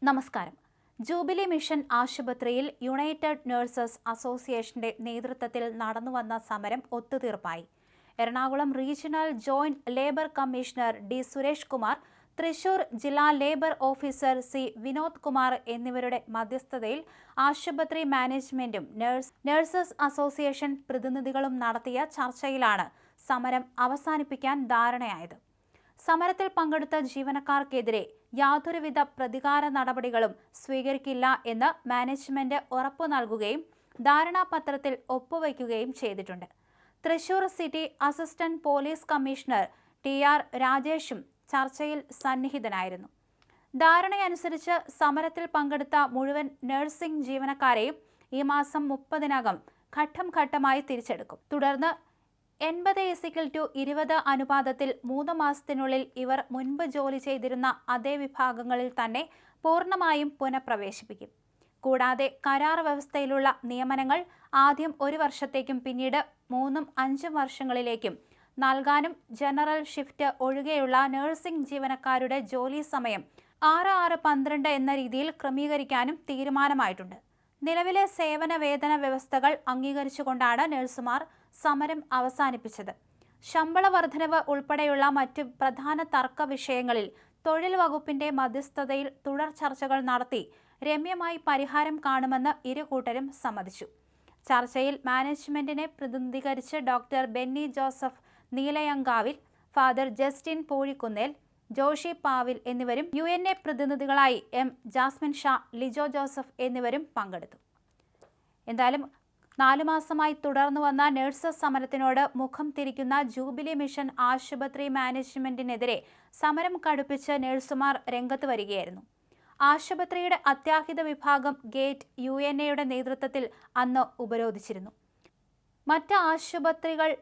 നമസ്കാരം. Jubilee mission ആശുപത്രിയിൽ united nurses അസോസിയേഷന്റെ നേതൃത്വത്തിൽ നടന്നുവന്ന സമരം ഒത്തുതീർപ്പായി. Ernakulam regional joint labour commissioner D Suresh Kumar, Thrissur ജില്ലാ labour officer C Vinod Kumar എന്നിവരുടെ മധ്യസ്ഥതയിൽ ആശുപത്രി മാനേജ്മെന്റും നഴ്സസ് അസോസിയേഷൻ പ്രതിനിധികളും നടത്തിയ ചർച്ചയിലാണ് സമരം അവസാനിപ്പിക്കാൻ ധാരണയായത്. സമരത്തിൽ പങ്കെടുത്ത ജീവനക്കാർക്കെതിരെ യാതൊരുവിധ പ്രതികാര നടപടികളും സ്വീകരിക്കില്ല എന്ന് മാനേജ്മെന്റ് ഉറപ്പു നൽകുകയും ധാരണാപത്രത്തിൽ ഒപ്പുവയ്ക്കുകയും ചെയ്തിട്ടുണ്ട്. Thrissur city assistant police commissioner T R. രാജേഷും ചർച്ചയിൽ സന്നിഹിതനായിരുന്നു. ധാരണയനുസരിച്ച് സമരത്തിൽ പങ്കെടുത്ത മുഴുവൻ നഴ്സിംഗ് ജീവനക്കാരെയും ഈ മാസം 30-നകം ഘട്ടം ഘട്ടമായി തിരിച്ചെടുക്കും. തുടർന്ന് 80:20 അനുപാതത്തിൽ 3 മാസത്തിനുള്ളിൽ ഇവർ മുൻപ് ജോലി ചെയ്തിരുന്ന അതേ വിഭാഗങ്ങളിൽ തന്നെ പൂർണ്ണമായും പുനഃപ്രവേശിപ്പിക്കും. കൂടാതെ കരാർ വ്യവസ്ഥയിലുള്ള നിയമനങ്ങൾ ആദ്യം 1 വർഷത്തേക്കും പിന്നീട് 3-5 വർഷങ്ങളിലേക്കും നൽകാനും ജനറൽ ഷിഫ്റ്റ് ഒഴികെയുള്ള നഴ്സിംഗ് ജീവനക്കാരുടെ ജോലി സമയം 6-6-12 എന്ന രീതിയിൽ ക്രമീകരിക്കാനും തീരുമാനമായിട്ടുണ്ട്. നിലവിലെ സേവന വേതന വ്യവസ്ഥകൾ അംഗീകരിച്ചുകൊണ്ടാണ് നഴ്സുമാർ സമരം അവസാനിപ്പിച്ചത്. ശമ്പള വർധനവ് ഉൾപ്പെടെയുള്ള മറ്റ് പ്രധാന തർക്ക വിഷയങ്ങളിൽ തൊഴിൽ വകുപ്പിന്റെ മധ്യസ്ഥതയിൽ തുടർ ചർച്ചകൾ നടത്തി രമ്യമായി പരിഹാരം കാണുമെന്ന് ഇരു കൂട്ടരും സമ്മതിച്ചു. ചർച്ചയിൽ മാനേജ്മെന്റിനെ പ്രതിനിധീകരിച്ച് ഡോക്ടർ ബെന്നി ജോസഫ് നീലയങ്കാവിൽ, ഫാദർ ജസ്റ്റിൻ പൂഴിക്കുന്നേൽ, ജോഷി പാവിൽ എന്നിവരും UNA പ്രതിനിധികളായി M. ജാസ്മിൻ ഷാ, ലിജോ ജോസഫ് എന്നിവരും പങ്കെടുത്തു. എന്തായാലും 4 മാസമായി തുടർന്നു വന്ന നഴ്സസ് സമരത്തിനോട് മുഖം തിരിക്കുന്ന ജൂബിലി മിഷൻ ആശുപത്രി മാനേജ്മെന്റിനെതിരെ സമരം കടുപ്പിച്ച് നഴ്സുമാർ രംഗത്ത് വരികയായിരുന്നു. ആശുപത്രിയുടെ അത്യാഹിത വിഭാഗം ഗേറ്റ് UNAയുടെ നേതൃത്വത്തിൽ അന്ന് ഉപരോധിച്ചിരുന്നു. മറ്റ് ആശുപത്രികൾ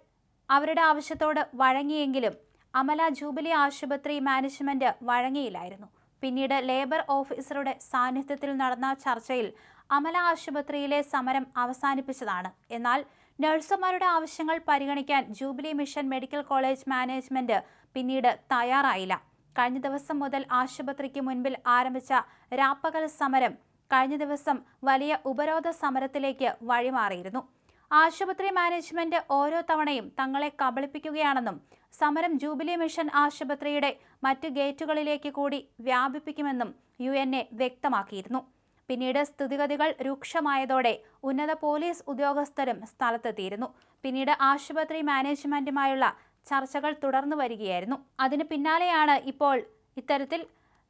അവരുടെ ആവശ്യത്തോട് വഴങ്ങിയെങ്കിലും അമല ജൂബിലി ആശുപത്രി മാനേജ്മെന്റ് വഴങ്ങിയില്ലായിരുന്നു. പിന്നീട് ലേബർ ഓഫീസറുടെ സാന്നിധ്യത്തിൽ നടന്ന ചർച്ചയിൽ അമല ആശുപത്രിയിലെ സമരം അവസാനിപ്പിച്ചതാണ്. എന്നാൽ നഴ്സുമാരുടെ ആവശ്യങ്ങൾ പരിഗണിക്കാൻ jubilee mission medical college management പിന്നീട് തയ്യാറായില്ല. കഴിഞ്ഞ ദിവസം മുതൽ ആശുപത്രിക്ക് മുൻപിൽ ആരംഭിച്ച രാപ്പകൽ സമരം കഴിഞ്ഞ ദിവസം വലിയ ഉപരോധ സമരത്തിലേക്ക് വഴിമാറിയിരുന്നു. ആശുപത്രി മാനേജ്മെന്റ് ഓരോ തവണയും തങ്ങളെ കബളിപ്പിക്കുകയാണെന്നും സമരം ജൂബിലി മിഷൻ ആശുപത്രിയുടെ മറ്റ് ഗേറ്റുകളിലേക്ക് കൂടി വ്യാപിപ്പിക്കുമെന്നും UNA വ്യക്തമാക്കിയിരുന്നു. പിന്നീട് സ്ഥിതിഗതികൾ രൂക്ഷമായതോടെ ഉന്നത പോലീസ് ഉദ്യോഗസ്ഥരും സ്ഥലത്തെത്തിയിരുന്നു. പിന്നീട് ആശുപത്രി മാനേജ്മെന്റുമായുള്ള ചർച്ചകൾ തുടർന്നു വരികയായിരുന്നു. അതിന് പിന്നാലെയാണ് ഇപ്പോൾ ഇത്തരത്തിൽ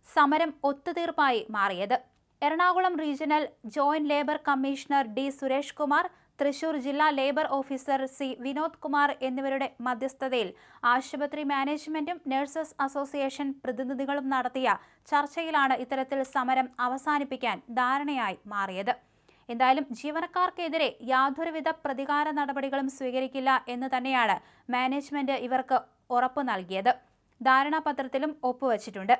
സമരം ഒത്തുതീർപ്പായി മാറിയത്. Ernakulam regional joint labour commissioner D Suresh Kumar, Thrissur ജില്ലാ labour officer C Vinod Kumar എന്നിവരുടെ മധ്യസ്ഥതയിൽ ആശുപത്രി മാനേജ്മെന്റും നഴ്സസ് അസോസിയേഷൻ പ്രതിനിധികളും നടത്തിയ ചർച്ചയിലാണ് ഇത്തരത്തിൽ സമരം അവസാനിപ്പിക്കാൻ ധാരണയായി മാറിയത്. എന്തായാലും ജീവനക്കാർക്കെതിരെ യാതൊരുവിധ പ്രതികാര നടപടികളും സ്വീകരിക്കില്ല എന്ന് തന്നെയാണ് മാനേജ്മെന്റ് ഇവർക്ക് ഉറപ്പു നൽകിയത്. ധാരണാപത്രത്തിലും ഒപ്പുവച്ചിട്ടുണ്ട്.